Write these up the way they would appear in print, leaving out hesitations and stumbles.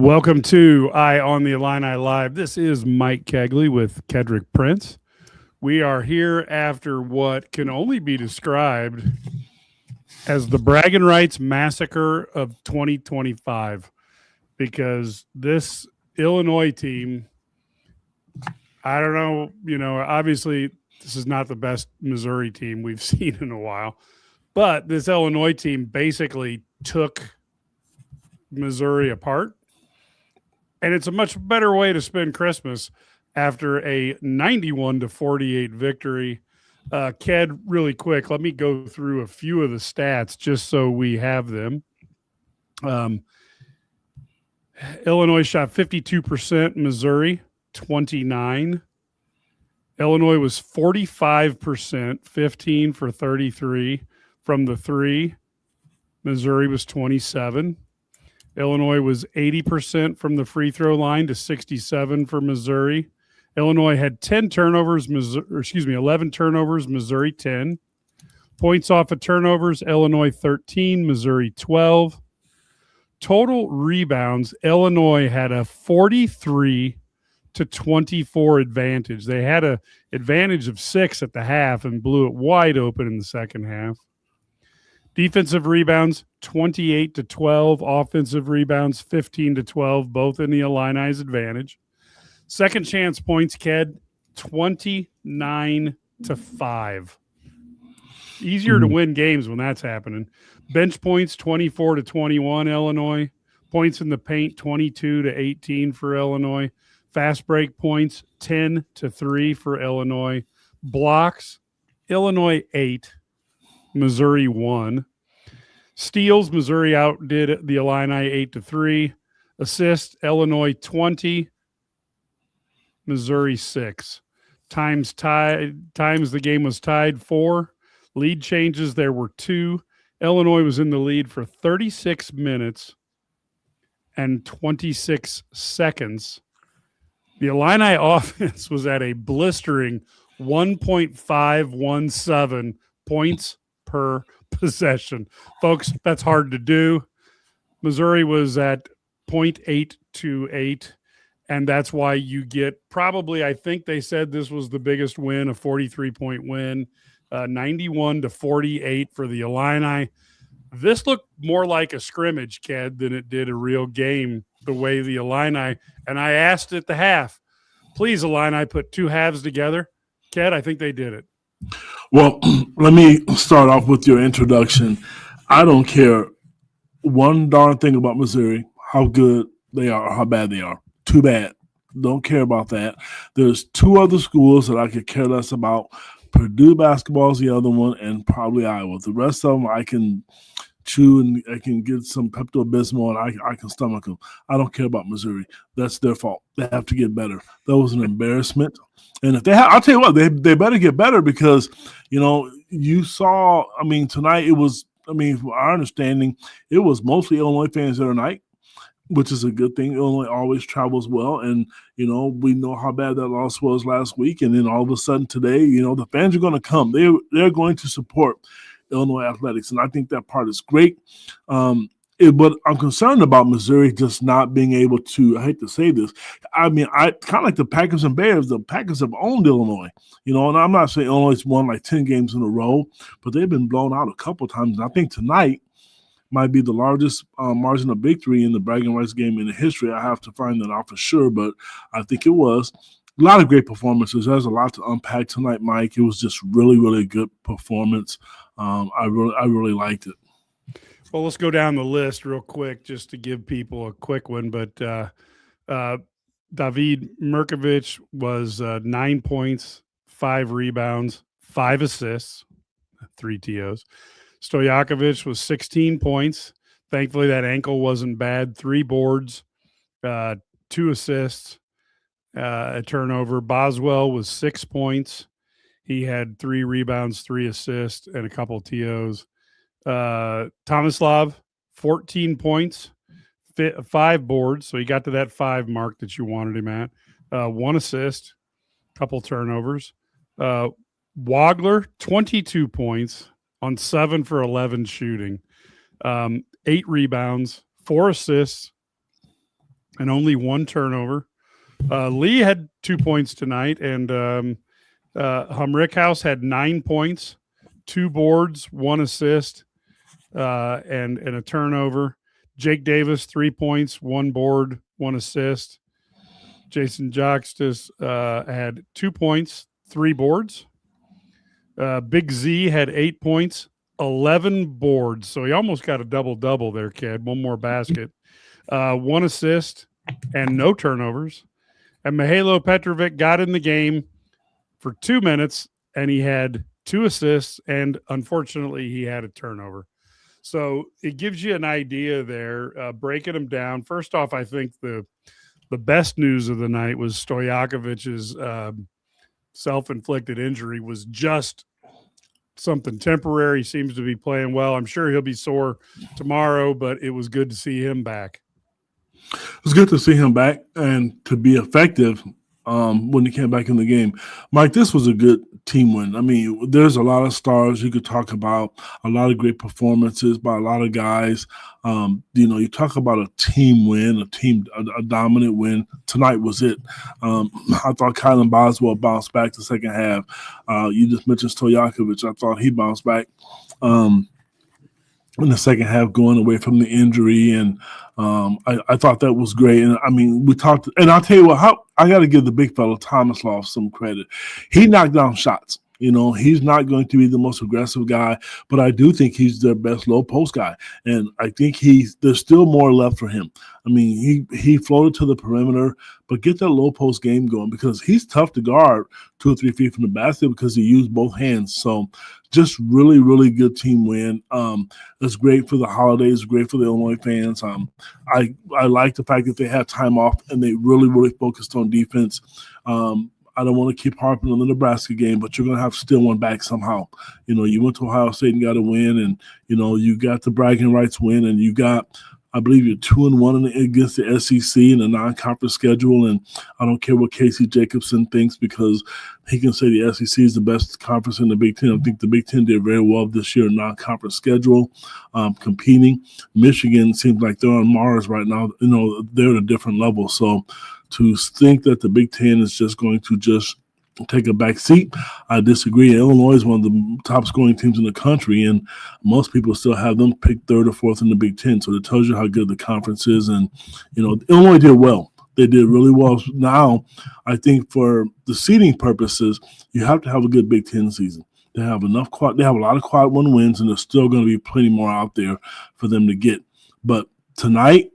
Welcome to Eye on the Illini Live. This is Mike Kegley with Kedrick Prince. We are here after what can only be described as the Braggin Rights massacre of 2025, because this Illinois team, I don't know, obviously this is not the best Missouri team we've seen in a while, but this Illinois team basically took Missouri apart. And it's a much better way to spend Christmas after a 91-48 victory. Ked, really quick, let me go through a few of the stats just so we have them. Illinois shot 52%, Missouri 29%. Illinois was 45%, 15 for 33 from the three. Missouri was 27%. Illinois was 80% from the free throw line to 67 for Missouri. Illinois had 11 turnovers, Missouri 10. Points off of turnovers, Illinois 13, Missouri 12. Total rebounds, Illinois had a 43-24 advantage. They had an advantage of 6 at the half and blew it wide open in the second half. Defensive rebounds, 28-12. Offensive rebounds, 15-12, both in the Illini's advantage. Second chance points, Ked, 29-5. Easier to win games when that's happening. Bench points, 24-21, Illinois. Points in the paint, 22-18 for Illinois. Fast break points, 10-3 for Illinois. Blocks, Illinois 8. Missouri 1. Steals, Missouri outdid the Illini 8-3. Assists, Illinois 20. Missouri 6. Times the game was tied 4. Lead changes, there were 2. Illinois was in the lead for 36 minutes and 26 seconds. The Illini offense was at a blistering 1.517 points per possession. Folks, that's hard to do. Missouri was at 0.828, and that's why you get probably, I think they said this was the biggest win, a 43-point win, 91-48 for the Illini. This looked more like a scrimmage, Ked, than it did a real game, the way the Illini, and I asked at the half, please, Illini, put two halves together. Ked, I think they did it. Well, let me start off with your introduction. I don't care one darn thing about Missouri, how good they are or how bad they are. Too bad. Don't care about that. There's two other schools that I could care less about. Purdue basketball is the other one, and probably Iowa. The rest of them I can chew and I can get some Pepto-Bismol and I can stomach them. I don't care about Missouri. That's their fault. They have to get better. That was an embarrassment. And if they have, I'll tell you what, they better get better because, you saw, tonight it was, from our understanding, it was mostly Illinois fans the other night, which is a good thing. Illinois always travels well. And, we know how bad that loss was last week. And then all of a sudden today, the fans are going to come. They're going to support Illinois athletics. And I think that part is great. But I'm concerned about Missouri just not being able to, I hate to say this, I kind of like the Packers and Bears. The Packers have owned Illinois, and I'm not saying Illinois won like 10 games in a row, but they've been blown out a couple of times. And I think tonight might be the largest margin of victory in the Braggin Rights game in the history. I have to find that out for sure, but I think it was. A lot of great performances. There's a lot to unpack tonight, Mike. It was just really, really good performance. I really liked it. Well, let's go down the list real quick just to give people a quick one. But David Mirkovic was 9 points, 5 rebounds, 5 assists, 3 TOs. Stojakovic was 16 points. Thankfully, that ankle wasn't bad. 3 boards, 2 assists, a turnover. Boswell was 6 points. He had 3 rebounds, 3 assists, and a couple TOs. Tomislav, 14 points, 5 boards. So he got to that 5 mark that you wanted him at. 1 assist, couple turnovers. Waggler, 22 points on 7 for 11 shooting. 8 rebounds, 4 assists, and only one turnover. Lee had 2 points tonight, and Humrickhouse had 9 points, 2 boards, 1 assist, and a turnover. Jake Davis, 3 points, 1 board, 1 assist. Jason Joxtis had 2 points, 3 boards. Big Z had 8 points, 11 boards. So he almost got a double-double there, kid. 1 more basket. 1 assist and no turnovers. And Mihailo Petravic got in the game for 2 minutes, and he had 2 assists, and unfortunately he had a turnover. So it gives you an idea there, breaking them down. First off, I think the best news of the night was Stojakovic's self-inflicted injury was just something temporary. He seems to be playing well. I'm sure he'll be sore tomorrow, but it was good to see him back. It was good to see him back and to be effective when he came back in the game. Mike, this was a good team win. I mean, there's a lot of stars you could talk about, a lot of great performances by a lot of guys. You talk about a team win, a dominant win. Tonight was it. I thought Kylan Boswell bounced back the second half. You just mentioned Stojakovic. I thought he bounced back in the second half, going away from the injury, and I thought that was great. And I mean, we talked, and I'll tell you what, I got to give the big fella Tomislav some credit. He knocked down shots. He's not going to be the most aggressive guy, but I do think he's their best low post guy, and I think there's still more left for him. I mean, he floated to the perimeter, but get that low post game going because he's tough to guard 2 or 3 feet from the basket because he used both hands. So just really, really good team win. It's great for the holidays, great for the Illinois fans. I like the fact that they had time off and they really, really focused on defense. I don't want to keep harping on the Nebraska game, but you're going to have to steal one back somehow. You went to Ohio State and got a win, and, you got the Braggin Rights win, and you got, I believe you're 2-1 against the SEC in a non-conference schedule, and I don't care what Casey Jacobson thinks because he can say the SEC is the best conference in the Big Ten. I think the Big Ten did very well this year in non-conference schedule, competing. Michigan seems like they're on Mars right now. They're at a different level, so to think that the Big Ten is just going to just take a back seat, I disagree. Illinois is one of the top scoring teams in the country, and most people still have them picked 3rd or 4th in the Big Ten. So it tells you how good the conference is. And, Illinois did well. They did really well. Now, I think for the seeding purposes, you have to have a good Big Ten season. They have they have a lot of quad 1 wins, and there's still going to be plenty more out there for them to get. But tonight,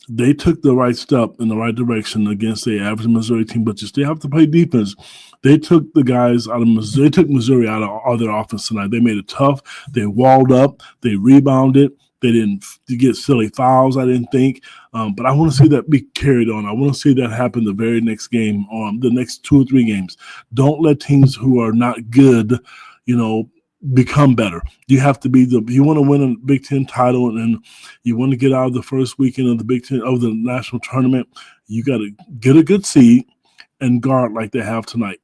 they took the right step in the right direction against the average Missouri team, but you still have to play defense. They took the guys out of Missouri. They took Missouri out of their offense tonight. They made it tough. They walled up. They rebounded. They didn't get silly fouls, I didn't think. But I want to see that be carried on. I want to see that happen the very next game, the next 2 or 3 games. Don't let teams who are not good, become better. You have to be you want to win a Big Ten title and you want to get out of the first weekend of the Big Ten of the national tournament. You got to get a good seed and guard like they have tonight.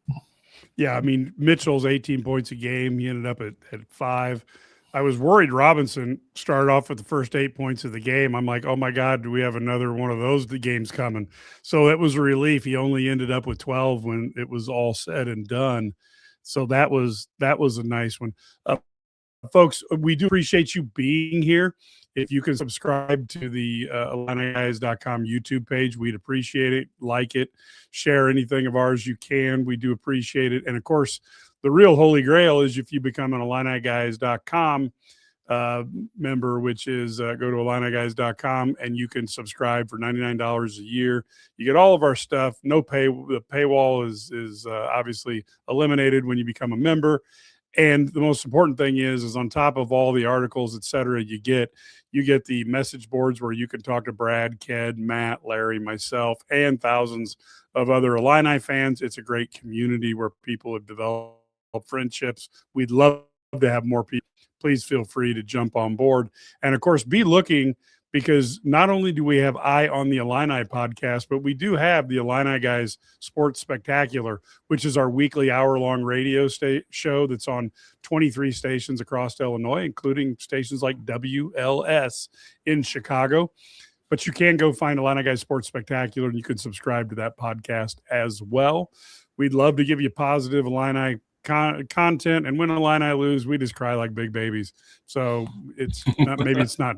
Yeah, I mean, Mitchell's 18 points a game. He ended up at 5. I was worried Robinson started off with the first 8 points of the game. I'm like, oh my God, do we have another one of those games coming? So it was a relief. He only ended up with 12 when it was all said and done. So that was a nice one. Folks, we do appreciate you being here. If you can subscribe to the IlliniGuys.com YouTube page, we'd appreciate it. Like it, share anything of ours you can. We do appreciate it. And of course, the real holy grail is if you become an IlliniGuys.com member, which is go to IlliniGuys.com and you can subscribe for $99 a year. You get all of our stuff. No pay. The paywall is obviously eliminated when you become a member. And the most important thing is on top of all the articles, et cetera, you get the message boards where you can talk to Brad, Ked, Matt, Larry, myself, and thousands of other Illini fans. It's a great community where people have developed friendships. We'd love to have more people. Please feel free to jump on board. And of course, be looking, because not only do we have Eye on the Illini podcast, but we do have the Illini Guys Sports Spectacular, which is our weekly hour-long radio show that's on 23 stations across Illinois, including stations like WLS in Chicago. But you can go find Illini Guys Sports Spectacular, and you can subscribe to that podcast as well. We'd love to give you positive Illini content, and when Illini lose, we just cry like big babies. So it's not, maybe it's not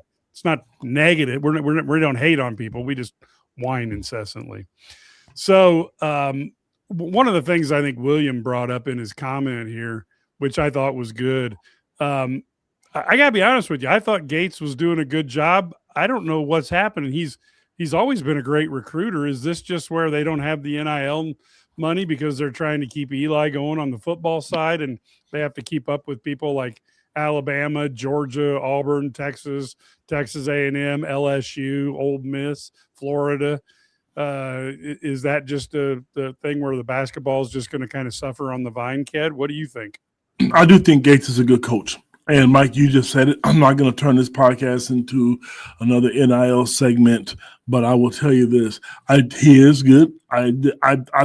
negative. We don't hate on people. We just whine incessantly. So one of the things I think William brought up in his comment here, which I thought was good. I got to be honest with you. I thought Gates was doing a good job. I don't know what's happening. He's always been a great recruiter. Is this just where they don't have the NIL money because they're trying to keep Eli going on the football side, and they have to keep up with people like Alabama, Georgia, Auburn, Texas A&M, LSU, Ole Miss, Florida? Is that just the thing where the basketball is just going to kind of suffer on the vine, Ked? What do you think? I do think Gates is a good coach. And Mike, you just said it. I'm not going to turn this podcast into another NIL segment, but I will tell you this: he is good. I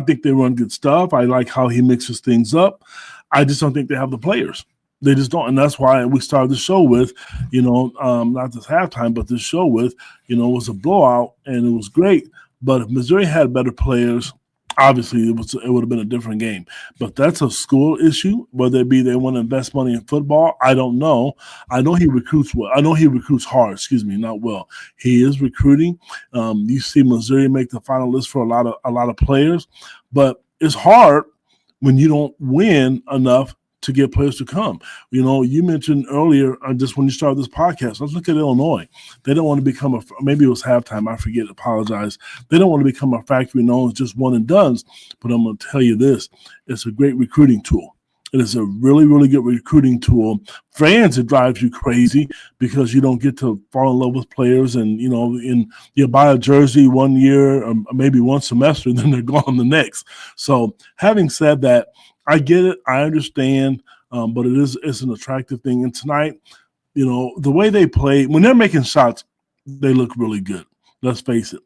think they run good stuff. I like how he mixes things up. I just don't think they have the players. They just don't, and that's why we started the show with, not this halftime, but this show with, it was a blowout and it was great. But if Missouri had better players, obviously it would have been a different game. But that's a school issue, whether it be they want to invest money in football. I don't know. I know he recruits well. I know he recruits hard, not well. He is recruiting. You see Missouri make the final list for a lot of players, but it's hard when you don't win enough to get players to come. You mentioned earlier, just when you started this podcast, let's look at Illinois. They don't want to become maybe it was halftime, I forget, apologize. They don't want to become a factory known as just one and dones, but I'm going to tell you this, it's a great recruiting tool. It is a really, really good recruiting tool. Fans, it drives you crazy because you don't get to fall in love with players, and you buy a jersey 1 year or maybe one semester, and then they're gone the next. So having said that, I get it. I understand, but it's an attractive thing. And tonight, the way they play, when they're making shots, they look really good. Let's face it.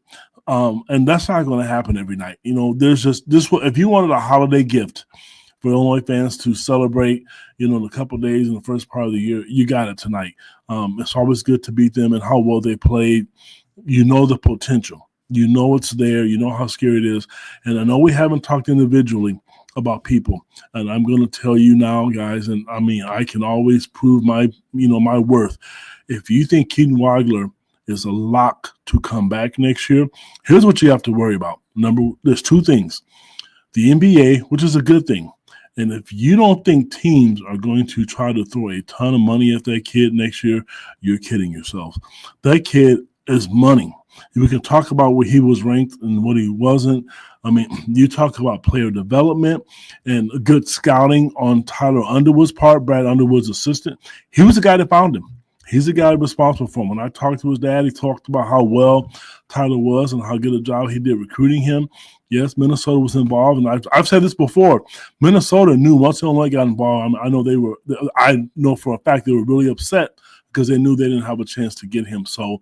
And that's not going to happen every night. There's just this. If you wanted a holiday gift for Illinois fans to celebrate, in a couple of days in the first part of the year, you got it tonight. It's always good to beat them and how well they played. The potential. It's there. How scary it is. And I know we haven't talked individually about people, and I'm going to tell you now, guys, and I can always prove my worth. If you think Keaton Waggler is a lock to come back next year, here's what you have to worry about. There's two things: the NBA, which is a good thing, and if you don't think teams are going to try to throw a ton of money at that kid next year, you're kidding yourself. That kid is money. We can talk about where he was ranked and what he wasn't. You talk about player development and good scouting on Tyler Underwood's part, Brad Underwood's assistant. He was the guy that found him. He's the guy responsible for him. When I talked to his dad, he talked about how well Tyler was and how good a job he did recruiting him. Yes, Minnesota was involved, and I've said this before. Minnesota knew once Illinois got involved. I know for a fact they were really upset because they knew they didn't have a chance to get him. So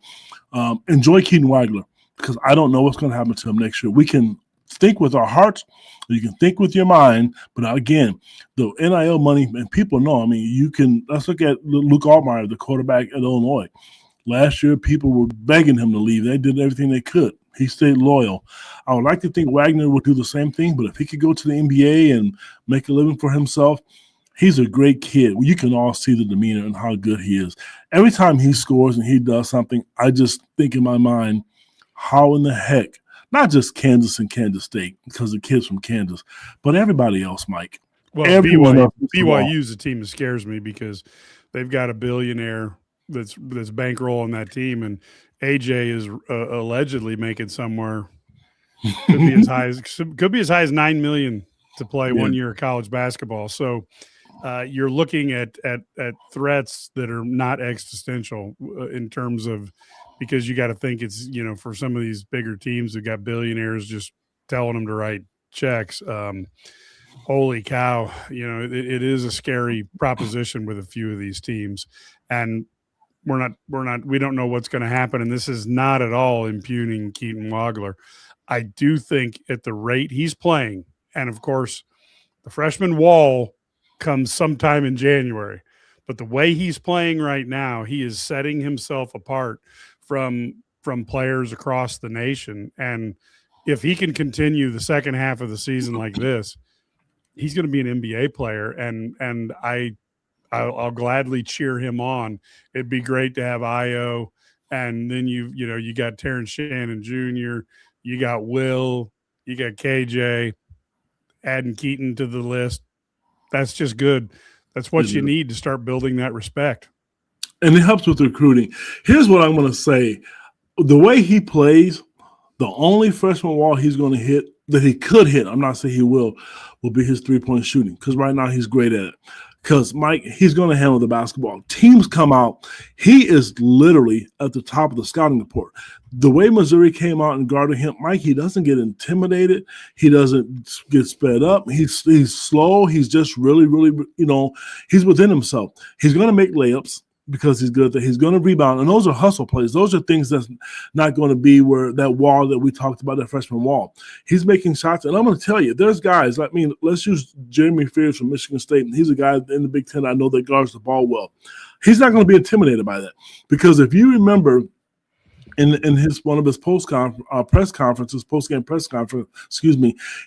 enjoy Keaton Waggler, because I don't know what's going to happen to him next year. We can think with our hearts, or you can think with your mind, but again, the NIL money, and people know, let's look at Luke Altmaier, the quarterback at Illinois. Last year, people were begging him to leave. They did everything they could. He stayed loyal. I would like to think Wagner would do the same thing, but if he could go to the NBA and make a living for himself, he's a great kid. You can all see the demeanor and how good he is. Every time he scores and he does something, I just think in my mind, how in the heck, not just Kansas and Kansas State, because the kid's from Kansas, but everybody else, Mike. Well, BYU is a team that scares me because they've got a billionaire that's bankrolling that team, and AJ is allegedly making somewhere could be as high as $9 million to play 1 year of college basketball. So you're looking at threats that are not existential in terms of, because you got to think it's, for some of these bigger teams that got billionaires just telling them to write checks. Holy cow. It is a scary proposition with a few of these teams, and we don't know what's going to happen. And this is not at all impugning Keaton Waggler. I do think at the rate he's playing, and of course the freshman wall comes sometime in January, but the way he's playing right now, he is setting himself apart from from players across the nation. And if he can continue the second half of the season like this, he's going to be an NBA player. And I'll gladly cheer him on. It'd be great to have Io, and then you got Terrence Shannon Jr., you got Will, you got KJ, adding Keaton to the list. That's just good. That's what you need to start building that respect. And it helps with recruiting. Here's what I'm going to say. The way he plays, the only freshman wall he's going to hit, that he could hit, I'm not saying he will be his three-point shooting, because right now he's great at it. Because, Mike, he's going to handle the basketball. Teams come out. He is literally at the top of the scouting report. The way Missouri came out and guarded him, Mike, he doesn't get intimidated. He doesn't get sped up. He's slow. He's just really, really, he's within himself. He's going to make layups because he's good at that. He's going to rebound. And those are hustle plays. Those are things that's not going to be where that wall that we talked about, that freshman wall. He's making shots. And I'm going to tell you, there's guys, let's use Jeremy Fears from Michigan State. He's a guy in the Big Ten I know that guards the ball well. He's not going to be intimidated by that. Because if you remember in one of his post-game press conference,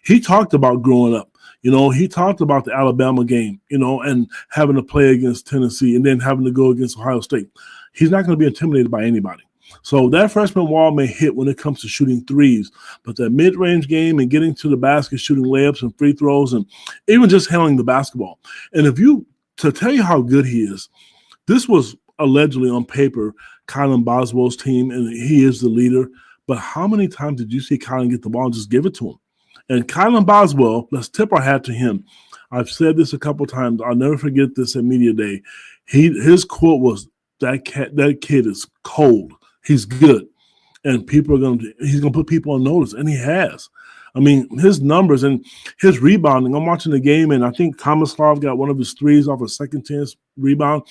he talked about growing up. He talked about the Alabama game, and having to play against Tennessee and then having to go against Ohio State. He's not going to be intimidated by anybody. So that freshman wall may hit when it comes to shooting threes, but that mid-range game and getting to the basket, shooting layups and free throws, and even just handling the basketball. And to tell you how good he is, this was allegedly on paper Kylan Boswell's team, and he is the leader. But how many times did you see Kylan get the ball and just give it to him? And Kylan Boswell, let's tip our hat to him. I've said this a couple times. I'll never forget this at Media Day. His quote was, that kid is cold. He's good. And he's going to put people on notice, and he has. I mean, his numbers and his rebounding. I'm watching the game, and I think Tomislav got one of his threes off a second chance rebound.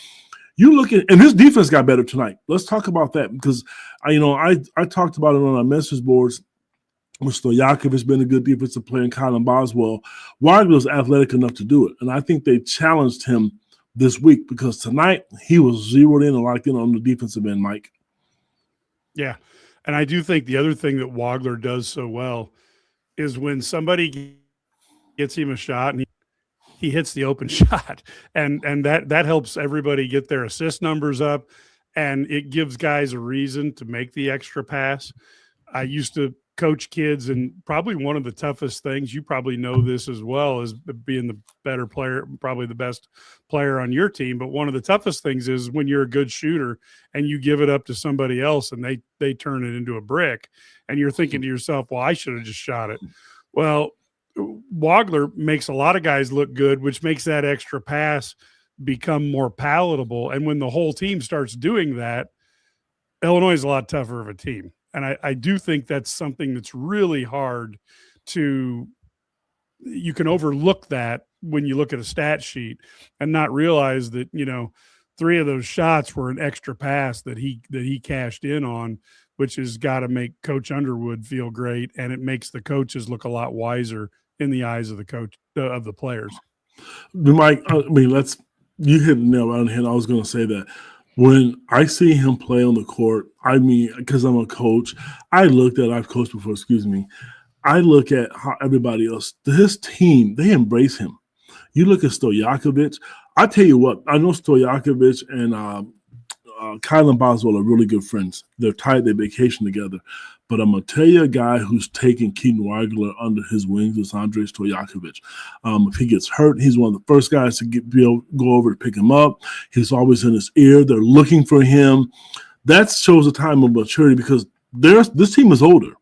You look at, and his defense got better tonight. Let's talk about that, because I talked about it on our message boards. Stojakovic has been a good defensive player, and Kylan Boswell. Waggler was athletic enough to do it, and I think they challenged him this week, because tonight he was zeroed in and locked in on the defensive end, Mike. Yeah, and I do think the other thing that Waggler does so well is when somebody gets him a shot and he hits the open shot, and that helps everybody get their assist numbers up, and it gives guys a reason to make the extra pass. I used to coach kids, and probably one of the toughest things, you probably know this as well, is being the better player, probably the best player on your team. But one of the toughest things is when you're a good shooter and you give it up to somebody else and they turn it into a brick, and you're thinking to yourself, well, I should have just shot it. Well, Waggler makes a lot of guys look good, which makes that extra pass become more palatable. And when the whole team starts doing that, Illinois is a lot tougher of a team. And I do think that's something that's really hard you can overlook that when you look at a stat sheet and not realize that, 3 of those shots were an extra pass that he cashed in on, which has got to make Coach Underwood feel great. And it makes the coaches look a lot wiser in the eyes of the coach, of the players. Mike, you hit the nail on the head. I was going to say that. When I see him play on the court, because I'm a coach, I've coached before, I look at how everybody else, his team, they embrace him. You look at Stojakovic. I tell you what, I know Stojakovic and Kylan Boswell are really good friends. They're tight, they vacation together. But I'm going to tell you a guy who's taking Keaton Waggler under his wings is Andrei Stojakovic. If he gets hurt, he's one of the first guys to go over to pick him up. He's always in his ear. They're looking for him. That shows a time of maturity, because this team is older.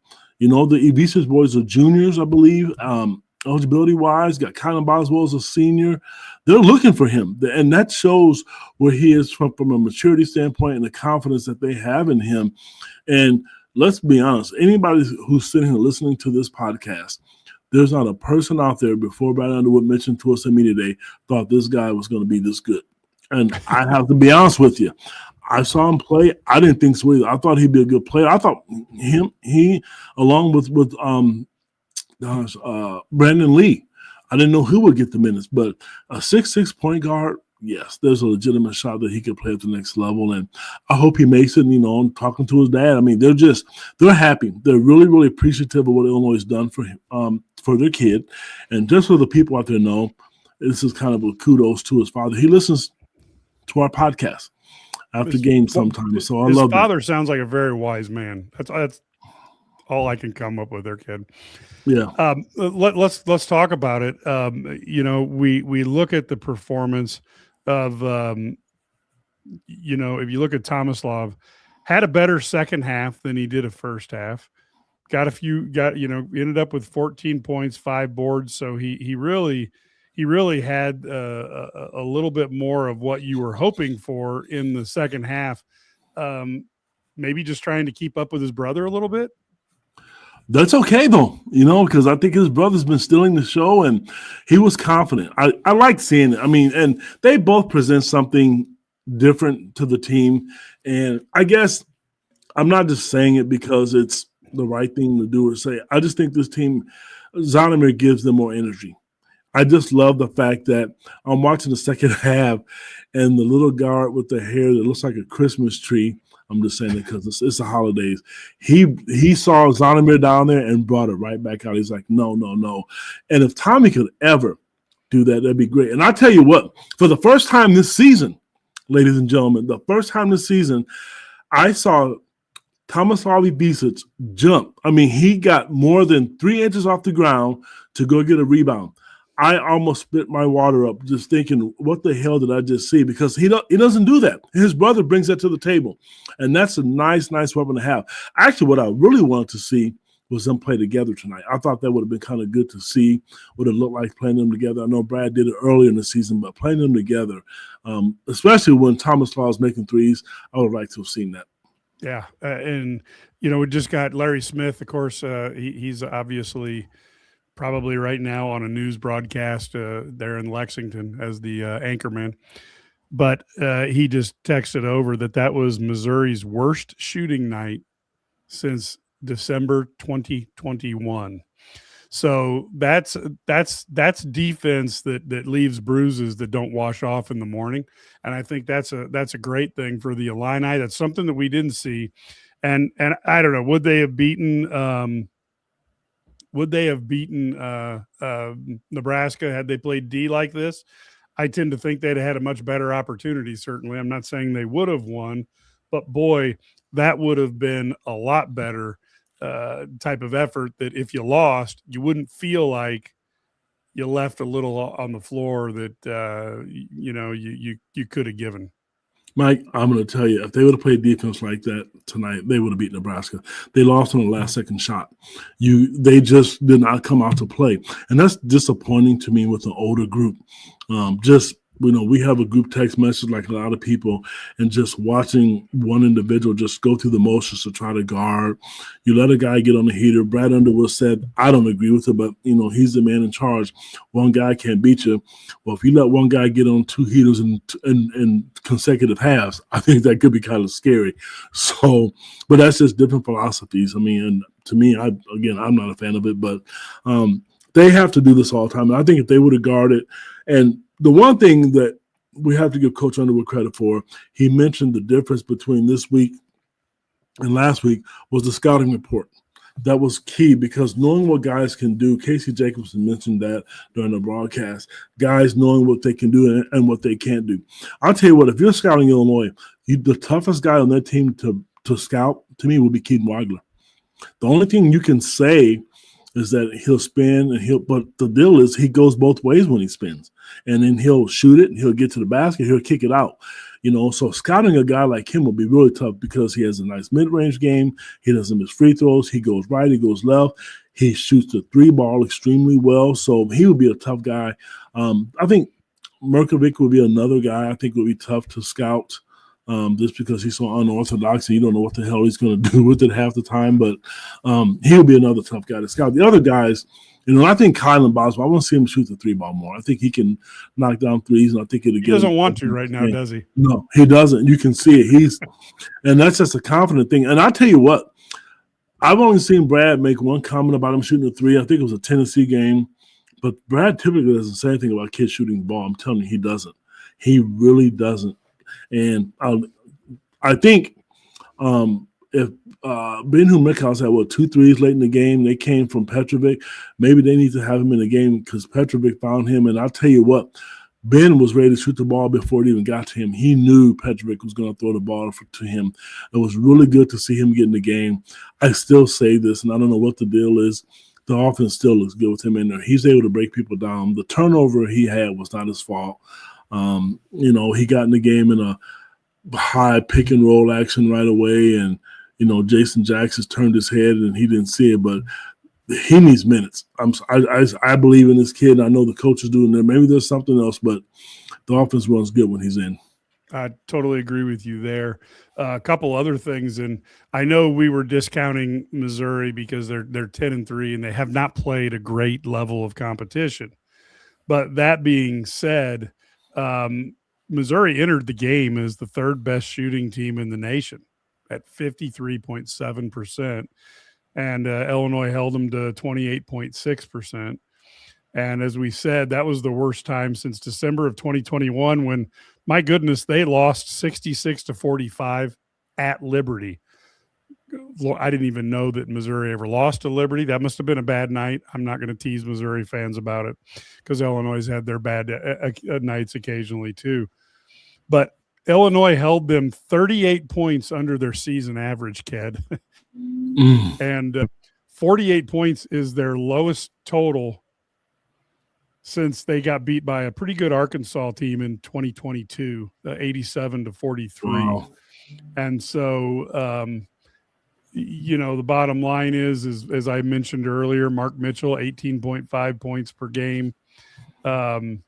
The Evises boys are juniors, I believe, eligibility-wise. Got Kylan Boswell as a senior. They're looking for him, and that shows where he is from a maturity standpoint and the confidence that they have in him. And let's be honest, anybody who's sitting here listening to this podcast, there's not a person out there before Brad Underwood mentioned to us at Media Day thought this guy was going to be this good. And I have to be honest with you. I saw him play. I didn't think so either. I thought he'd be a good player. I thought he along with Brandon Lee, I didn't know who would get the minutes, but a 6'6" point guard yes, there's a legitimate shot that he could play at the next level. And I hope he makes it, and talking to his dad. I mean, they're happy. They're really, really appreciative of what Illinois has done for their kid. And just so the people out there know, this is kind of a kudos to his father. He listens to our podcast after games sometimes. So I love that. His father sounds like a very wise man. That's all I can come up with there, kid. Yeah. Let's talk about it. We look at the performance of if you look at Tomislav, had a better second half than he did a first half. Ended up with 14 points, 5 boards. So he really had a little bit more of what you were hoping for in the second half. Maybe just trying to keep up with his brother a little bit. That's okay, though, because I think his brother's been stealing the show, and he was confident. I like seeing it. I mean, and they both present something different to the team. And I guess I'm not just saying it because it's the right thing to do or say. I just think this team, Zonomer gives them more energy. I just love the fact that I'm watching the second half, and the little guard with the hair that looks like a Christmas tree, I'm just saying it because it's the holidays. He saw Zonomer down there and brought it right back out. He's like, no. And if Tommy could ever do that, that'd be great. And I tell you what, for the first time this season, ladies and gentlemen, I saw Tomislav Bisic jump. I mean, he got more than 3 inches off the ground to go get a rebound. I almost spit my water up just thinking, what the hell did I just see? Because he doesn't do that. His brother brings that to the table, and that's a nice weapon to have. Actually, what I really wanted to see was them play together tonight. I thought that would have been kind of good to see what it looked like playing them together. I know Brad did it earlier in the season, but playing them together, especially when Tomislav was making threes, I would like to have seen that. Yeah, and we just got Larry Smith. Of course, he's obviously probably right now on a news broadcast there in Lexington as the anchorman. But he just texted over that was Missouri's worst shooting night since December 2021. So that's defense that leaves bruises that don't wash off in the morning. And I think that's a great thing for the Illini. That's something that we didn't see. And I don't know, would they have beaten Nebraska had they played D like this? I tend to think they'd have had a much better opportunity, certainly. I'm not saying they would have won, but boy, that would have been a lot better type of effort that if you lost, you wouldn't feel like you left a little on the floor that, you could have given. Mike, I'm going to tell you, if they would have played defense like that tonight, they would have beat Nebraska. They lost on the last second shot. They just did not come out to play. And that's disappointing to me with an older group. We have a group text message like a lot of people, and just watching one individual just go through the motions to try to guard. You let a guy get on the heater. Brad Underwood said, I don't agree with it, but, he's the man in charge. One guy can't beat you. Well, if you let one guy get on 2 heaters in consecutive halves, I think that could be kind of scary. So, but that's just different philosophies. I mean, and to me, I'm not a fan of it, but they have to do this all the time. And I think if they would have guarded, and the one thing that we have to give Coach Underwood credit for, he mentioned the difference between this week and last week was the scouting report. That was key because knowing what guys can do, Casey Jacobson mentioned that during the broadcast, guys knowing what they can do and what they can't do. I'll tell you what, if you're scouting Illinois, the toughest guy on that team to scout, to me, will be Keaton Waggler. The only thing you can say is that he'll spin but the deal is he goes both ways when he spins, and then he'll shoot it and he'll get to the basket, he'll kick it out. So scouting a guy like him will be really tough because he has a nice mid-range game. He doesn't miss free throws. He goes right, he goes left. He shoots the 3 ball extremely well. So he would be a tough guy. I think Merkovic would be another guy I think would be tough to scout. Just because he's so unorthodox and you don't know what the hell he's going to do with it half the time. But he'll be another tough guy to scout. The other guys, I think Kylan Boswell, I want to see him shoot the 3 ball more. I think he can knock down threes, and I think he doesn't want to right now, does he? No, he doesn't. You can see it. And that's just a confident thing. And I tell you what, I've only seen Brad make one comment about him shooting the 3. I think it was a Tennessee game. But Brad typically doesn't say anything about kids shooting the ball. I'm telling you, he doesn't. He really doesn't. And I think if Ben Mikhaus had 2 threes late in the game, they came from Petravic. Maybe they need to have him in the game because Petravic found him. And I'll tell you what, Ben was ready to shoot the ball before it even got to him. He knew Petravic was going to throw the ball to him. It was really good to see him get in the game. I still say this, and I don't know what the deal is. The offense still looks good with him in there. He's able to break people down. The turnover he had was not his fault. He got in the game in a high pick and roll action right away, and Jason Jackson turned his head and he didn't see it, but he needs minutes. I believe in this kid. And I know the coaches do in there. Maybe there's something else, but the offense runs good when he's in. I totally agree with you there. A couple other things, and I know we were discounting Missouri because they're 10-3 and they have not played a great level of competition. But that being said, Missouri entered the game as the third best shooting team in the nation at 53.7%. And Illinois held them to 28.6%. And as we said, that was the worst time since December of 2021 when, my goodness, they lost 66-45 at Liberty. I didn't even know that Missouri ever lost to Liberty. That must have been a bad night. I'm not going to tease Missouri fans about it because Illinois has had their bad nights occasionally too. But Illinois held them 38 points under their season average, Ked. And 48 points is their lowest total since they got beat by a pretty good Arkansas team in 2022, 87-43. Wow. And so, the bottom line is, as I mentioned earlier, Mark Mitchell, 18.5 points per game, and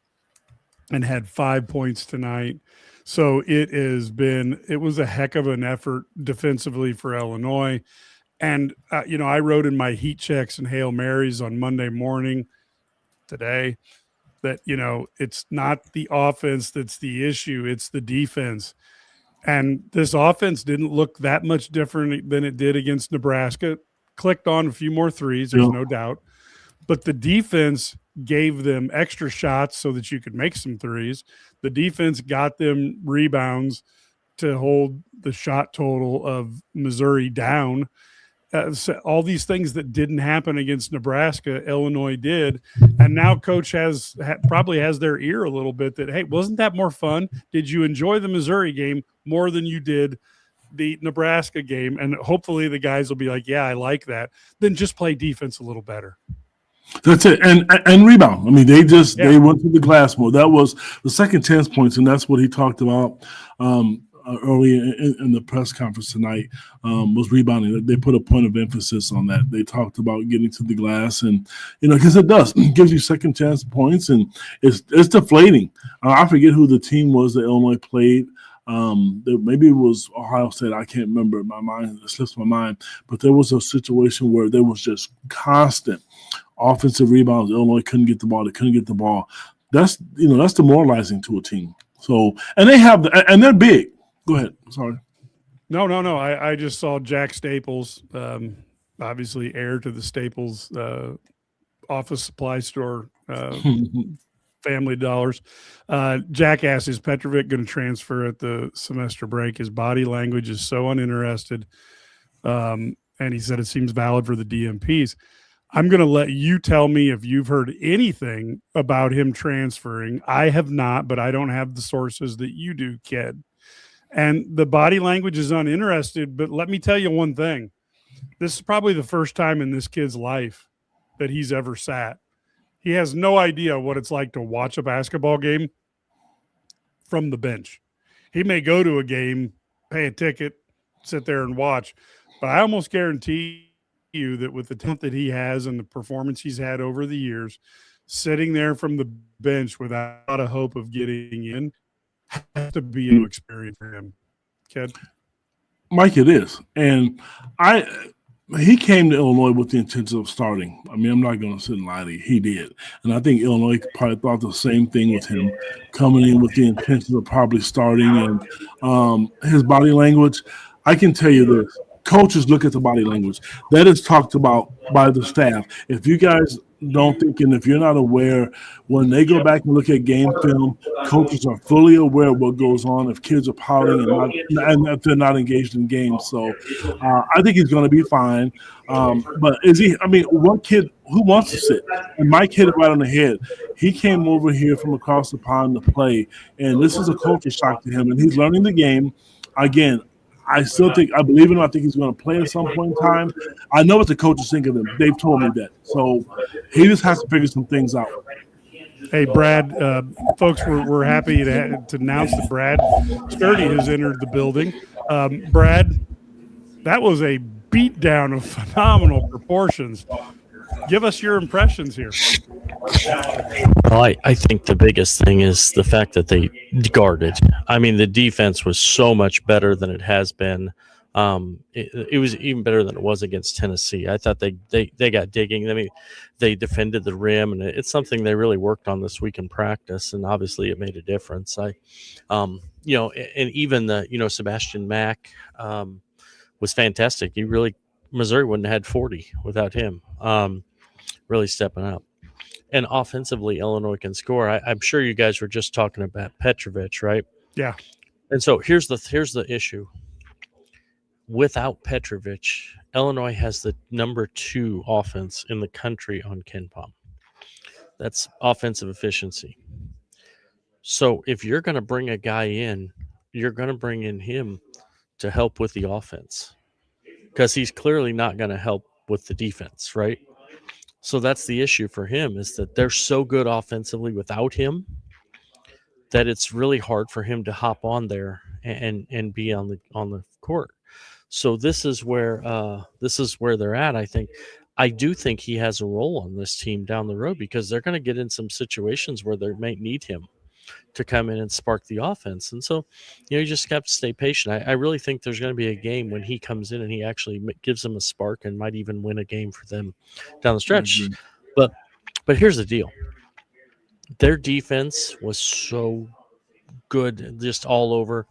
had 5 points tonight. So it was a heck of an effort defensively for Illinois. And, I wrote in my heat checks and Hail Marys on Monday morning today that, it's not the offense that's the issue. It's the defense. And this offense didn't look that much different than it did against Nebraska. Clicked on a few more threes, there's no doubt. But the defense gave them extra shots so that you could make some threes. The defense got them rebounds to hold the shot total of Missouri down. So all these things that didn't happen against Nebraska, Illinois did. And now coach probably has their ear a little bit that, hey, wasn't that more fun? Did you enjoy the Missouri game more than you did the Nebraska game? And hopefully the guys will be like, yeah, I like that. Then just play defense a little better. That's it. And rebound. I mean, they went to the glass more. That was the second chance points, and that's what he talked about early in the press conference tonight, was rebounding. They put a point of emphasis on that. They talked about getting to the glass, and because it gives you second chance points, and it's deflating. I forget who the team was that Illinois played. Maybe it was Ohio State. I can't remember. It slips my mind. But there was a situation where there was just constant offensive rebounds. Illinois couldn't get the ball. They couldn't get the ball. That's demoralizing to a team. So, and they're big. Go ahead. Sorry. No. I just saw Jack Staples, obviously heir to the Staples office supply store, family dollars. Jack asked, is Petravic going to transfer at the semester break? His body language is so uninterested. And he said it seems valid for the DMPs. I'm going to let you tell me if you've heard anything about him transferring. I have not, but I don't have the sources that you do, Ked. And the body language is uninterested, but let me tell you one thing. This is probably the first time in this kid's life that he's ever sat. He has no idea what it's like to watch a basketball game from the bench. He may go to a game, pay a ticket, sit there and watch, but I almost guarantee you that with the talent that he has and the performance he's had over the years, sitting there from the bench without a hope of getting in has to be a new experience for him. Ked? Mike, it is. And he came to Illinois with the intention of starting. I mean, I'm not going to sit and lie to you. He did. And I think Illinois probably thought the same thing with him, coming in with the intention of probably starting. And his body language, I can tell you this. Coaches look at the body language. That is talked about by the staff. If you guys don't think, and if you're not aware, when they go back and look at game film, coaches are fully aware of what goes on if kids are pouting and if they're not engaged in games. So I think he's going to be fine. But is he? I mean, one kid who wants to sit, and Mike hit it right on the head. He came over here from across the pond to play, and this is a culture shock to him, and he's learning the game. Again, I still think I believe in him. I think he's going to play at some point in time. I know what the coaches think of him. They've told me that. So he just has to figure some things out. Hey, Brad, folks, we're happy to announce that Brad Sturdy has entered the building. Brad, that was a beatdown of phenomenal proportions. Give us your impressions here. Well, I think the biggest thing is the fact that they guarded. I mean, the defense was so much better than it has been. It was even better than it was against Tennessee. I thought they got digging. I mean, they defended the rim, and it's something they really worked on this week in practice, and obviously it made a difference. And even Sebastian Mack was fantastic. Missouri wouldn't have had 40 without him. Really stepping up. And offensively, Illinois can score. I'm sure you guys were just talking about Petravic, right? Yeah. And so here's the issue. Without Petravic, Illinois has the number 2 offense in the country on KenPom. That's offensive efficiency. So if you're going to bring a guy in, you're going to bring in him to help with the offense, because he's clearly not going to help with the defense, right? So that's the issue for him, is that they're so good offensively without him that it's really hard for him to hop on there and be on the court. So this is where they're at. I do think he has a role on this team down the road, because they're going to get in some situations where they might need him to come in and spark the offense. And so, you just have to stay patient. I really think there's going to be a game when he comes in and he actually gives them a spark and might even win a game for them down the stretch. But here's the deal. Their defense was so good, just all over.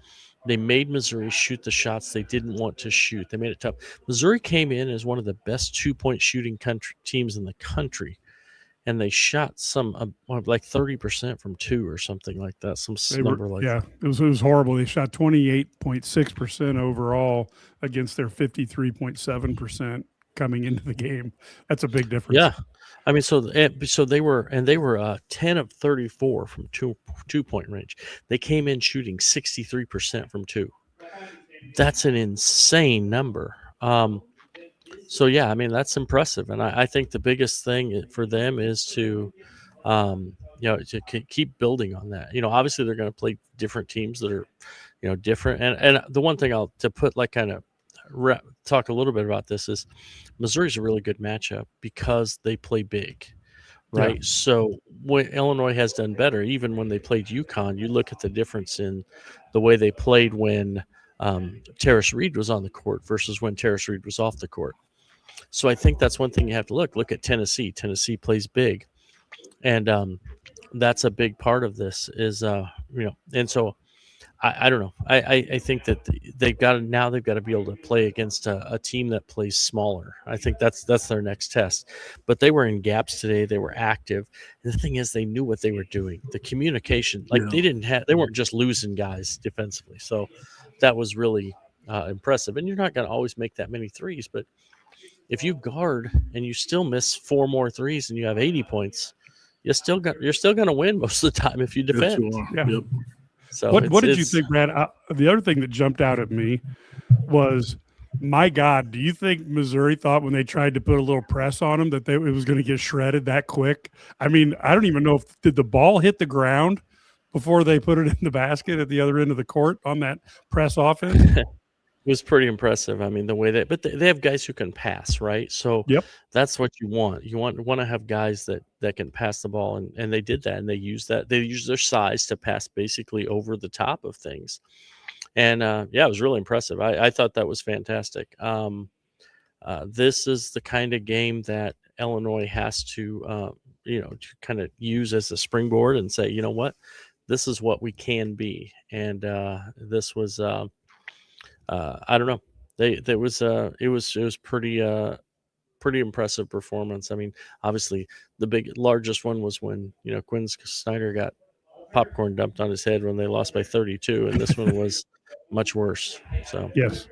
They made Missouri shoot the shots they didn't want to shoot. They made it tough. Missouri came in as one of the best 2-point shooting teams in the country, and they shot some like 30% from 2 or something like that. That. It was horrible. They shot 28.6% overall against their 53.7% coming into the game. That's a big difference. Yeah. I mean, so they were 10 of 34 from two-point range. They came in shooting 63% from 2. That's an insane number. So yeah, I mean, that's impressive, and I think the biggest thing for them is to keep building on that. Obviously they're going to play different teams that are different, and the one thing talk a little bit about this is Missouri's a really good matchup because they play big, right? Yeah. So when Illinois has done better, even when they played UConn, you look at the difference in the way they played when Terrace Reed was on the court versus when Terrace Reed was off the court. So I think that's one thing you have to look at Tennessee. Tennessee plays big, and that's a big part of this is and so I don't know. I think that they've got to be able to play against a team that plays smaller. I think that's their next test. But they were in gaps today. They were active. And the thing is, they knew what they were doing. The communication, they weren't just losing guys defensively. So that was really impressive. And you're not going to always make that many threes, but if you guard and you still miss 4 more threes and you have 80 points, you're still going to win most of the time if you defend. Yes, you are. Yep. So what did you think, Brad? The other thing that jumped out at me was, my God, do you think Missouri thought when they tried to put a little press on them that it was going to get shredded that quick? I mean, I don't even know did the ball hit the ground before they put it in the basket at the other end of the court on that press offense? It was pretty impressive. I mean, the way but they have guys who can pass, right? So that's what you want. You want to have guys that can pass the ball, and they did that, and they used that. They used their size to pass basically over the top of things, and it was really impressive. I thought that was fantastic. This is the kind of game that Illinois has to to kind of use as a springboard and say, you know what, this is what we can be, and this was. I don't know. It was pretty pretty impressive performance. I mean, obviously the largest one was when, Quinn Snyder got popcorn dumped on his head when they lost by 32, and this one was much worse. So Yes.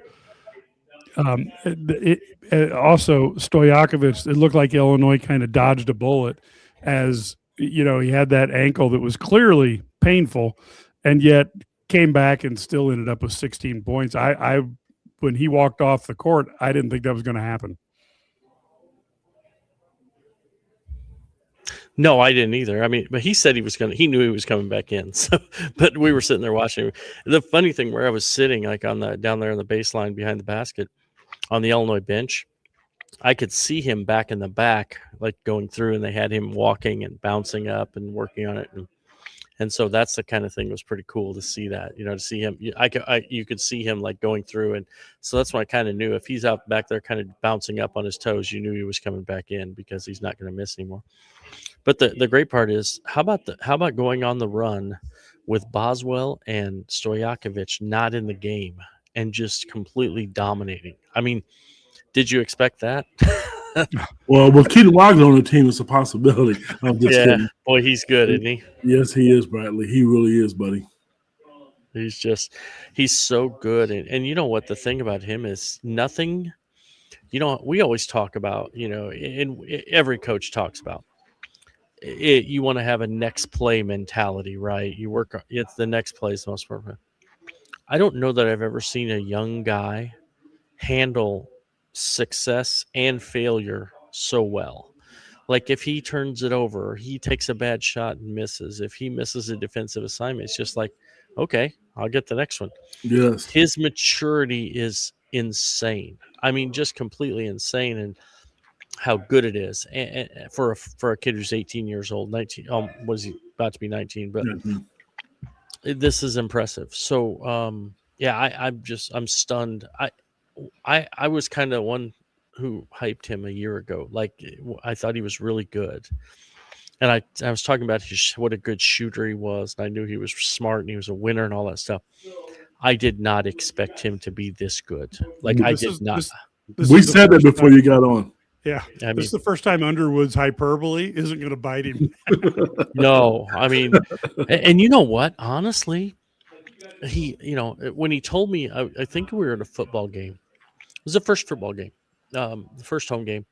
Also, Stojakovic, it looked like Illinois kind of dodged a bullet as, he had that ankle that was clearly painful and yet came back and still ended up with 16 points. When he walked off the court, I didn't think that was going to happen. No, I didn't either. I mean, but he said he knew he was coming back in. So, but we were sitting there watching. The funny thing, where I was sitting, like down there on the baseline behind the basket on the Illinois bench, I could see him back in the back, like going through, and they had him walking and bouncing up and working on it. And so that's the kind of thing that was pretty cool to see that, to see him. You could see him like going through. And so that's when I kind of knew if he's out back there kind of bouncing up on his toes, you knew he was coming back in because he's not going to miss anymore. But the great part is, how about going on the run with Boswell and Stojakovic not in the game and just completely dominating? I mean, did you expect that? Well, with Keaton Waggler on the team, it's a possibility. I'm just kidding. Boy, he's good, isn't he? Yes, he is, Bradley. He really is, buddy. He's so good. And you know what? The thing about him is nothing, we always talk about, and every coach talks about it. You want to have a next play mentality, right? It's the next play is the most important. I don't know that I've ever seen a young guy handle success and failure so well. Like if he turns it over, he takes a bad shot and misses. If he misses a defensive assignment, it's just like, okay, I'll get the next one. Yes. His maturity is insane. I mean, just completely insane, and how good it is. And for a kid who's 18 years old, 19, was he about to be 19? But this is impressive. So, I'm stunned. I was kind of one who hyped him a year ago. Like, I thought he was really good. And I was talking about what a good shooter he was. And I knew he was smart and he was a winner and all that stuff. I did not expect him to be this good. Like, I did not. We said that before you got on. Yeah. This is the first time Underwood's hyperbole isn't going to bite him. No, I mean, and you know what? Honestly, he, when he told me, I think we were at a football game. It was the first football game, the first home game.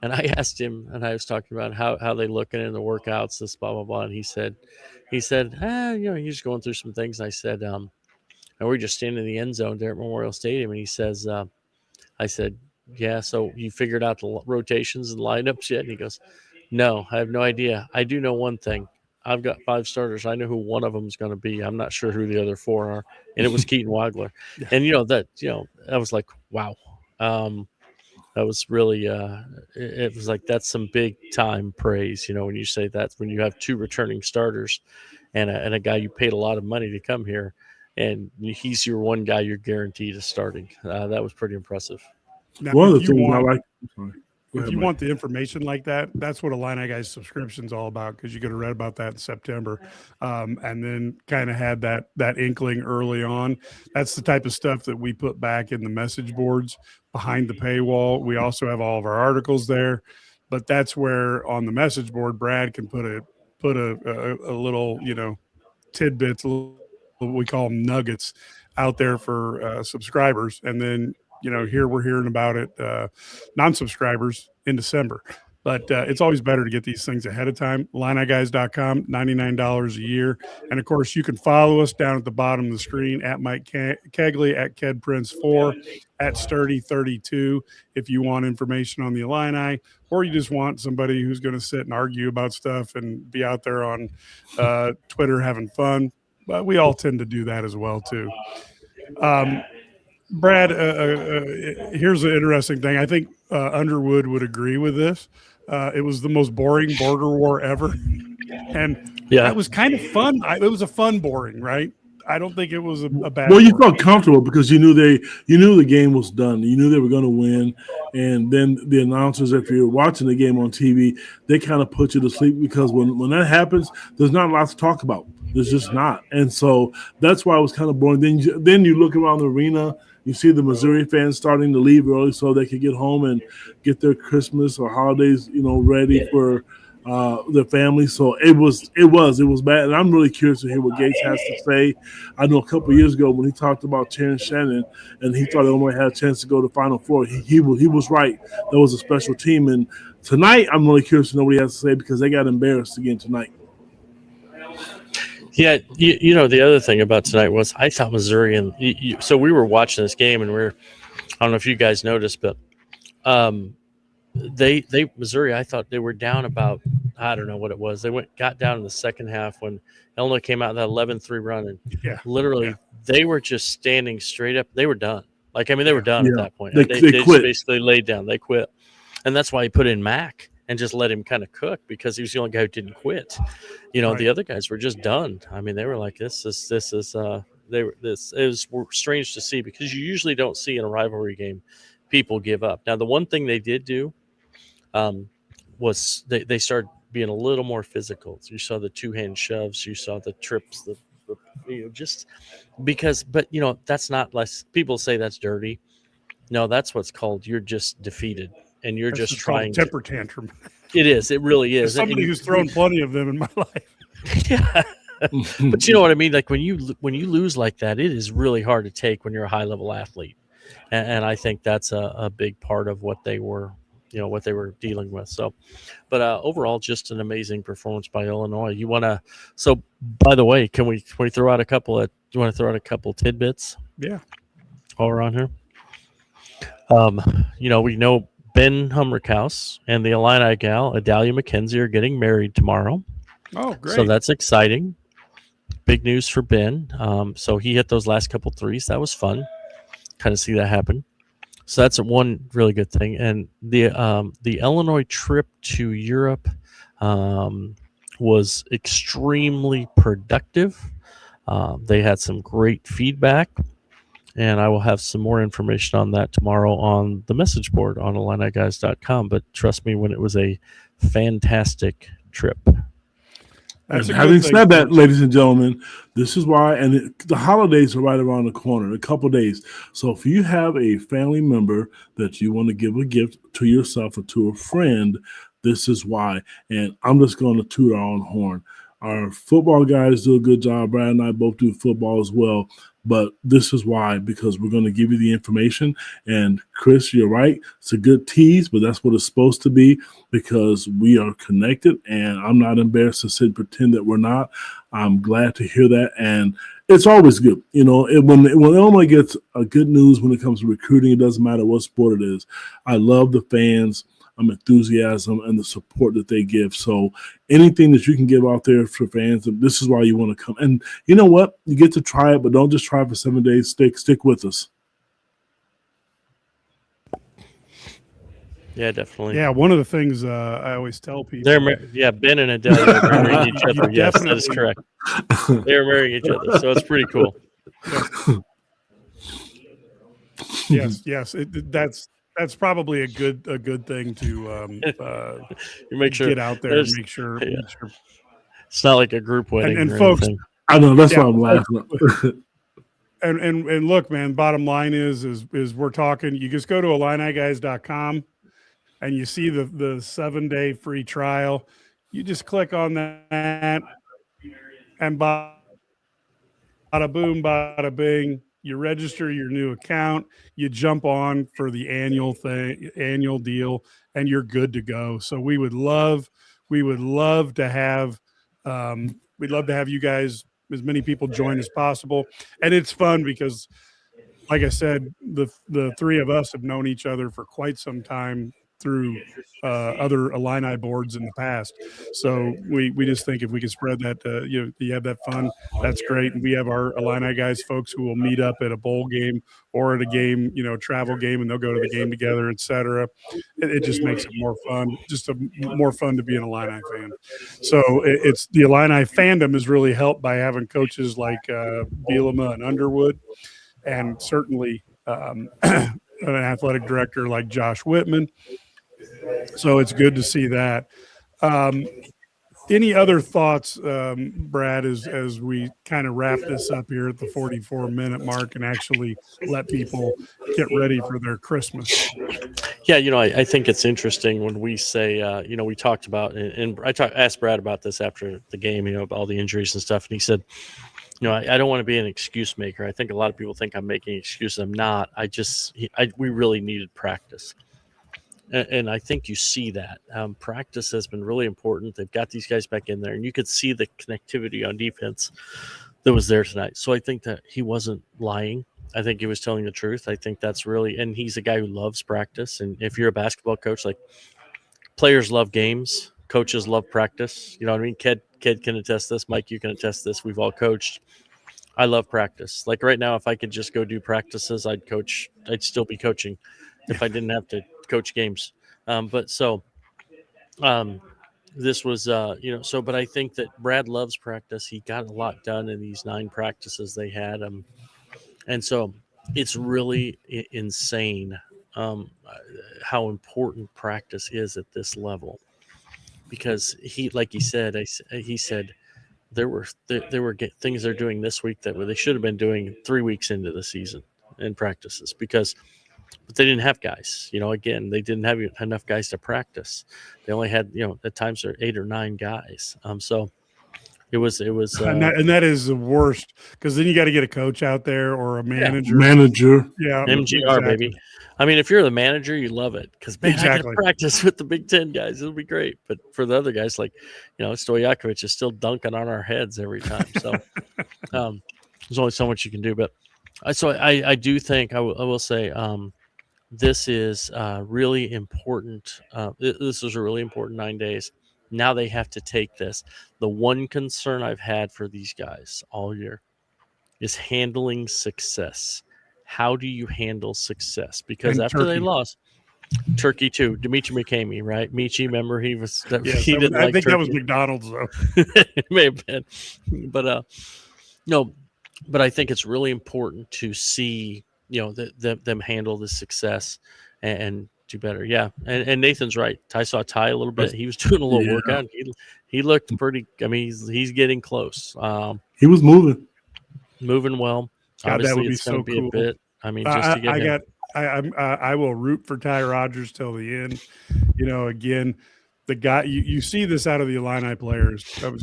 And I asked him, and I was talking about how they looking in the workouts, this blah, blah, blah. And he said, he's just going through some things. And I said, and we're just standing in the end zone there at Memorial Stadium. And he says, I said, yeah, so you figured out the rotations and lineups yet? And he goes, no, I have no idea. I do know one thing. I've got 5 starters. I know who one of them is going to be. I'm not sure who the other 4 are. And it was Keaton Waggler. Yeah. And, I was like, wow. That was really, it was like, that's some big time praise, when you say that, when you have 2 returning starters and a guy you paid a lot of money to come here, and he's your one guy you're guaranteed is starting. That was pretty impressive. Now, one of the things I like. If you want the information like that, that's what Illini Guys subscription is all about, because you could have read about that in September, and then kind of had that inkling early on. That's the type of stuff that we put back in the message boards behind the paywall. We also have all of our articles there, but that's where on the message board, Brad can put a little, tidbits, what we call them nuggets, out there for subscribers, and then here we're hearing about it, non-subscribers in December. But it's always better to get these things ahead of time. IlliniGuys.com, $99 a year. And, of course, you can follow us down at the bottom of the screen at Mike Kegley, at KedPrince4, at Sturdy32 if you want information on the Illini, or you just want somebody who's going to sit and argue about stuff and be out there on Twitter having fun. But we all tend to do that as well, too. Brad, here's an interesting thing. I think Underwood would agree with this. It was the most boring border war ever. And it was kind of fun. It was a fun boring, right? I don't think it was a bad. Well, you felt comfortable because you knew the game was done. You knew they were going to win. And then the announcers, if you're watching the game on TV, they kind of put you to sleep, because when that happens, there's not a lot to talk about. There's just not. And so that's why it was kind of boring. Then you look around the arena You see the Missouri fans starting to leave early so they could get home and get their Christmas or holidays, ready for their family. So it was bad, and I'm really curious to hear what Gates has to say. I know a couple of years ago when he talked about Terrence Shannon and he thought Illinois had a chance to go to Final Four. He was right. That was a special team, and tonight I'm really curious to know what he has to say because they got embarrassed again tonight. Yeah, the other thing about tonight was I thought Missouri so we were watching this game and I don't know if you guys noticed, but Missouri, I thought they were down about, I don't know what it was. They got down in the second half when Illinois came out that 11-3 run, and literally they were just standing straight up. They were done. They were done at that point. They Just quit. basically laid down. They quit, and that's why he put in Mac and just let him kind of cook because he was the only guy who didn't quit. The other guys were just done. They were like, this is. It was strange to see because you usually don't see in a rivalry game people give up. Now, the one thing they did do was they started being a little more physical. So you saw the two-hand shoves, you saw the trips, just because. But that's not less. People say that's dirty. No, that's what's called. You're just defeated, and you're just trying temper tantrum. It is. It really is. As somebody who's thrown plenty of them in my life. Yeah. But you know what I mean? Like when you lose like that, it is really hard to take when you're a high level athlete. And I think that's a big part of what they were, what they were dealing with. So, but overall, just an amazing performance by Illinois. So by the way, can we throw out a couple do you want to throw out a couple tidbits? Yeah. While we're on here. We know Ben Humrickhouse and the Illini gal, Adalia McKenzie, are getting married tomorrow. Oh, great. So that's exciting. Big news for Ben. So he hit those last couple threes. That was fun. Kind of see that happen. So that's one really good thing. And the Illinois trip to Europe was extremely productive. They had some great feedback. And I will have some more information on that tomorrow on the message board on IlliniGuys.com. But trust me, when it was a fantastic trip. Having said that, ladies and gentlemen, this is why, and the holidays are right around the corner, a couple of days. So if you have a family member that you want to give a gift to yourself or to a friend, this is why. And I'm just going to toot our own horn. Our football guys do a good job. Brad and I both do football as well. But this is why, because we're going to give you the information. And Chris, you're right. It's a good tease, but that's what it's supposed to be because we are connected. And I'm not embarrassed to sit and pretend that we're not. I'm glad to hear that. And it's always good. When Illinois gets good news when it comes to recruiting, it doesn't matter what sport it is. I love the fans. Enthusiasm and the support that they give. So anything that you can give out there for fans, this is why you want to come. And you know what? You get to try it, but don't just try it for 7 days. Stick with us. Yeah, definitely. Yeah, one of the things I always tell people. Ben and Adele are marrying each other. Yes, that is correct. They're marrying each other, so it's pretty cool. Yes. That's probably a good thing to you make sure get out there and make sure. It's not like a group wedding. And folks, anything. I know that's why I'm laughing. And look, man, bottom line is we're talking. You just go to IlliniGuys.com and you see the 7-day free trial. You just click on that, and bada boom, bada bing. You register your new account, you jump on for the annual deal, and you're good to go. So we would love to have you guys, as many people join as possible. And it's fun because, like I said, the three of us have known each other for quite some time through other Illini boards in the past. So we just think if we could spread that, you have that fun, that's great. And we have our Illini guys folks who will meet up at a bowl game or at a game, travel game, and they'll go to the game together, etc. It just makes it more fun, more fun to be an Illini fan. So it's the Illini fandom is really helped by having coaches like Bielema and Underwood, and certainly an athletic director like Josh Whitman. So it's good to see that. Any other thoughts, Brad, as we kind of wrap this up here at the 44-minute mark and actually let people get ready for their Christmas? Yeah, I think it's interesting when we say, we talked about, and asked Brad about this after the game, about all the injuries and stuff, and he said, I don't want to be an excuse maker. I think a lot of people think I'm making excuses. I'm not. We really needed practice. And I think you see that. Practice has been really important. They've got these guys back in there, and you could see the connectivity on defense that was there tonight. So I think that he wasn't lying. I think he was telling the truth. I think that's really – and he's a guy who loves practice. And if you're a basketball coach, like, players love games. Coaches love practice. You know what I mean? Ked can attest this. Mike, you can attest this. We've all coached. I love practice. Like right now, if I could just go do practices, I'd still be coaching if I didn't have to coach games. This was, but I think that Brad loves practice. He got a lot done in these 9 practices they had. And so it's really insane how important practice is at this level, because he said there were things they're doing this week that they should have been doing 3 weeks into the season in practices, but they didn't have guys. Again, they didn't have enough guys to practice. They only had, at times there 8 or 9 guys. So it was, and that is the worst, because then you got to get a coach out there or a manager. Yeah, MGR, exactly. baby. I mean, if you're the manager, you love it because, man, Exactly. I can practice with the Big Ten guys. It'll be great. But for the other guys, like, Stojakovic is still dunking on our heads every time. So there's only so much you can do. But I do think I will say this is really important. This was a really important 9 days. Now they have to take this. The one concern I've had for these guys all year is handling success. How do you handle success? Because And after Turkey. they lost, Turkey too, Dimitri McCamey, right? Michi, remember he was. I think that was McDonald's though. It may have been, but no. But I think it's really important to see, them handle the success and do better. Yeah, and Nathan's right. I saw Ty a little bit. He was doing a little workout. He looked pretty. I mean, he's getting close. He was moving well. God, obviously, that would be it's going to so be cool. a bit. I mean, just to get him. I will root for Ty Rodgers till the end. Again, the guy you see this out of the Illini players. I was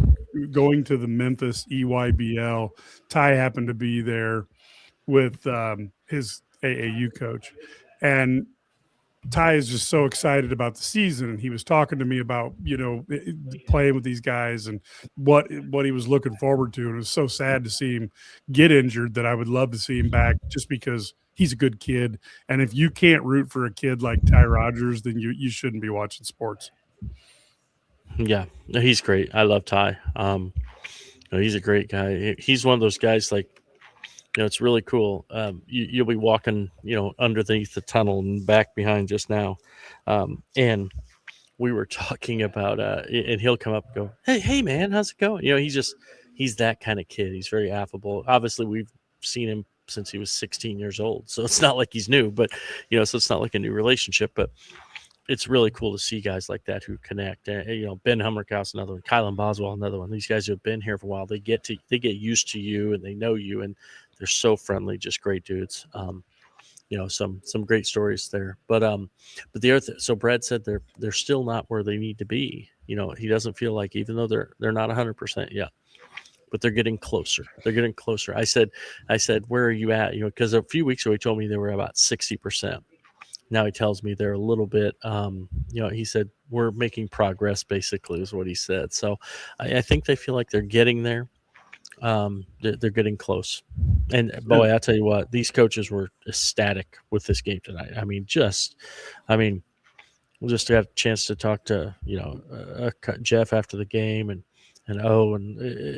going to the Memphis EYBL. Ty happened to be there with his AAU coach, and Ty is just so excited about the season, and he was talking to me about playing with these guys and what he was looking forward to. And it was so sad to see him get injured that I would love to see him back, just because he's a good kid. And if you can't root for a kid like Ty Rodgers, then you shouldn't be watching sports. Yeah, he's great. I love Ty. He's a great guy. He's one of those guys, like, it's really cool. You'll be walking, underneath the tunnel and back behind just now. And we were talking about, and he'll come up and go, hey, man, how's it going? He's that kind of kid. He's very affable. Obviously, we've seen him since he was 16 years old. So it's not like he's new, but, so it's not like a new relationship. But it's really cool to see guys like that who connect. Ben Hummerkaus, another one. Kylan Boswell, another one. These guys who have been here for a while, they get used to you and they know you, and they're so friendly, just great dudes. Some great stories there. But the other so Brad said they're still not where they need to be. He doesn't feel like, even though they're not 100% yet, but they're getting closer. They're getting closer. I said, where are you at? Because a few weeks ago he told me they were about 60%. Now he tells me they're a little bit, he said, we're making progress, basically, is what he said. So I think they feel like they're getting there. They're getting close. And, boy, I tell you what, these coaches were ecstatic with this game tonight. just got a chance to talk to, Jeff after the game and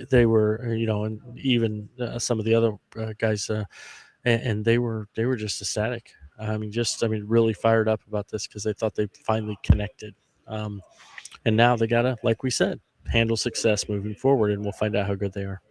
they were, and even some of the other guys, and they were just ecstatic. Really fired up about this because they thought they finally connected. And now they got to, like we said, handle success moving forward, and we'll find out how good they are.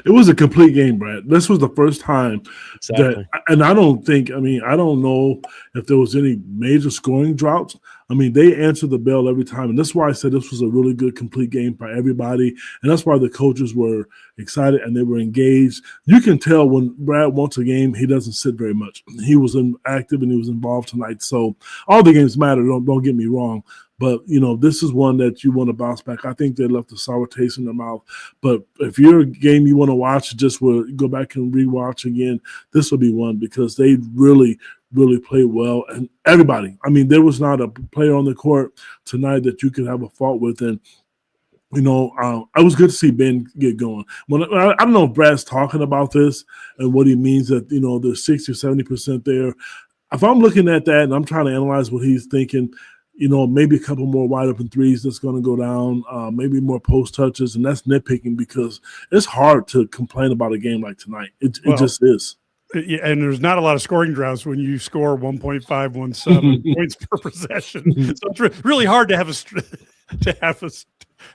It was a complete game, Brad. This was the first time Exactly. I don't know if there was any major scoring droughts. I mean, they answered the bell every time. And that's why I said this was a really good, complete game for everybody. And that's why the coaches were excited and they were engaged. You can tell when Brad wants a game, he doesn't sit very much. He was active and he was involved tonight. So all the games matter. Don't get me wrong. But, this is one that you want to bounce back. I think they left a sour taste in their mouth. But if you're a game you want to watch, just go back and rewatch again, this will be one because they really, really played well. And everybody, I mean, there was not a player on the court tonight that you could have a fault with. And, it was good to see Ben get going. I don't know if Brad's talking about this and what he means that, there's 60 or 70% there. If I'm looking at that and I'm trying to analyze what he's thinking, maybe a couple more wide open threes that's going to go down, maybe more post touches, and that's nitpicking because it's hard to complain about a game like tonight. It just is. Yeah, and there's not a lot of scoring droughts when you score 1.517 points per possession. So it's really hard to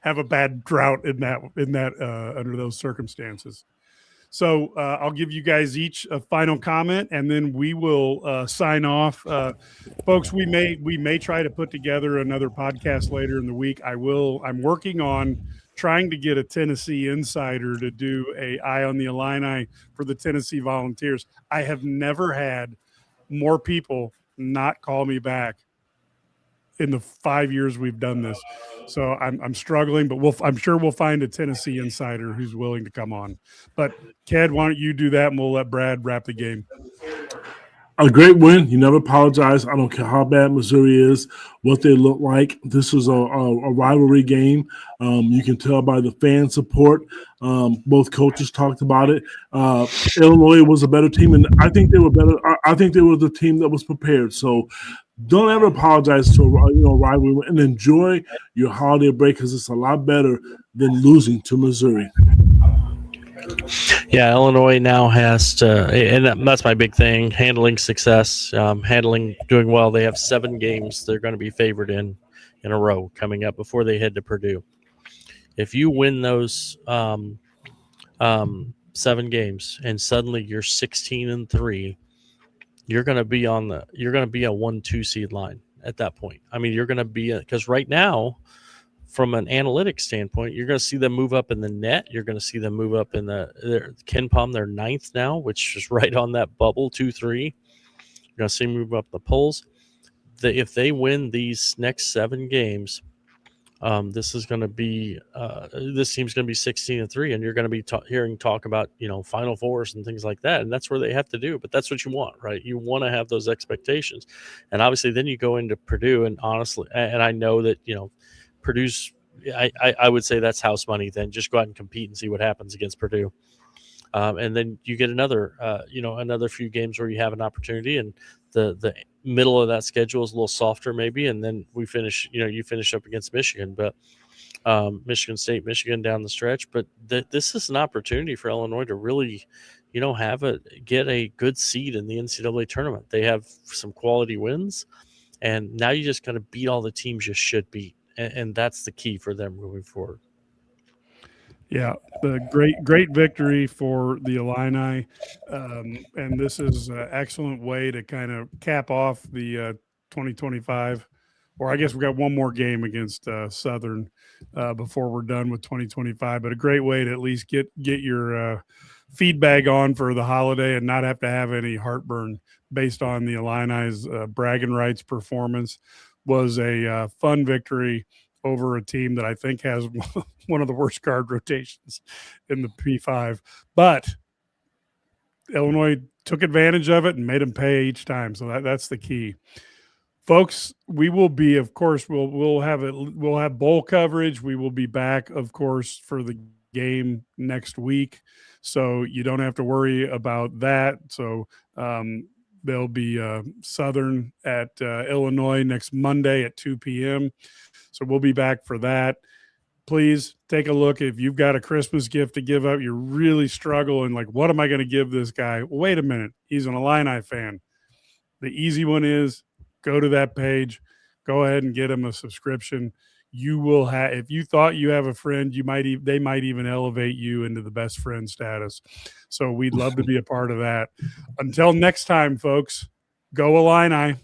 have a bad drought in that under those circumstances. So I'll give you guys each a final comment, and then we will sign off. Folks, we may try to put together another podcast later in the week. I'm working on trying to get a Tennessee insider to do a Eye on the Illini for the Tennessee Volunteers. I have never had more people not call me back in the 5 years we've done this. So I'm struggling, but I'm sure we'll find a Tennessee insider who's willing to come on. But Ked, why don't you do that, and we'll let Brad wrap the game. A great win. You never apologize. I don't care how bad Missouri is, what they look like. This is a rivalry game. You can tell by the fan support. Both coaches talked about it. Illinois was a better team, and I think they were better. I think they were the team that was prepared. So don't ever apologize to a rivalry, and enjoy your holiday break because it's a lot better than losing to Missouri. Yeah, Illinois now has to, and that's my big thing, handling success, doing well. They have 7 games they're going to be favored in a row coming up before they head to Purdue. If you win those 7 games and suddenly you're 16-3, you're going to be a 1-2 seed line at that point. I mean, you're going to be, because right now, from an analytics standpoint, you're going to see them move up in the net. You're going to see them move up in the KenPom. They're 9th now, which is right on that bubble, 2-3. You're going to see them move up the polls. If they win these next 7 games, this team's going to be 16-3, and you're going to be hearing talk about Final Fours and things like that, and that's where they have to do. But that's what you want, right? You want to have those expectations, and obviously then you go into Purdue, and honestly, and I know that Purdue's, I would say that's house money. Then just go out and compete and see what happens against Purdue. And then you get another few games where you have an opportunity, and the middle of that schedule is a little softer maybe. And then we finish, you finish up against Michigan, but Michigan State, Michigan down the stretch. But this is an opportunity for Illinois to really, get a good seed in the NCAA tournament. They have some quality wins, and now you just got to beat all the teams you should beat. And that's the key for them moving forward. Yeah, the great victory for the Illini, and this is an excellent way to kind of cap off the 2025. Or I guess we got one more game against Southern before we're done with 2025. But a great way to at least get your feedback on for the holiday and not have to have any heartburn based on the Illini's Braggin Rights performance. Was a fun victory over a team that I think has one of the worst guard rotations in the P5. But Illinois took advantage of it and made them pay each time. So that's the key. Folks, we will be, of course, we'll have bowl coverage. We will be back, of course, for the game next week. So you don't have to worry about that. So there'll be Southern at Illinois next Monday at 2 p.m. So we'll be back for that. Please take a look. If you've got a Christmas gift to give up, you're really struggling, like, what am I going to give this guy? Well, wait a minute. He's an Illini fan. The easy one is go to that page. Go ahead and get him a subscription. You will have, if you thought you have a friend, they might even elevate you into the best friend status. So we'd love to be a part of that. Until next time, folks, go Illini.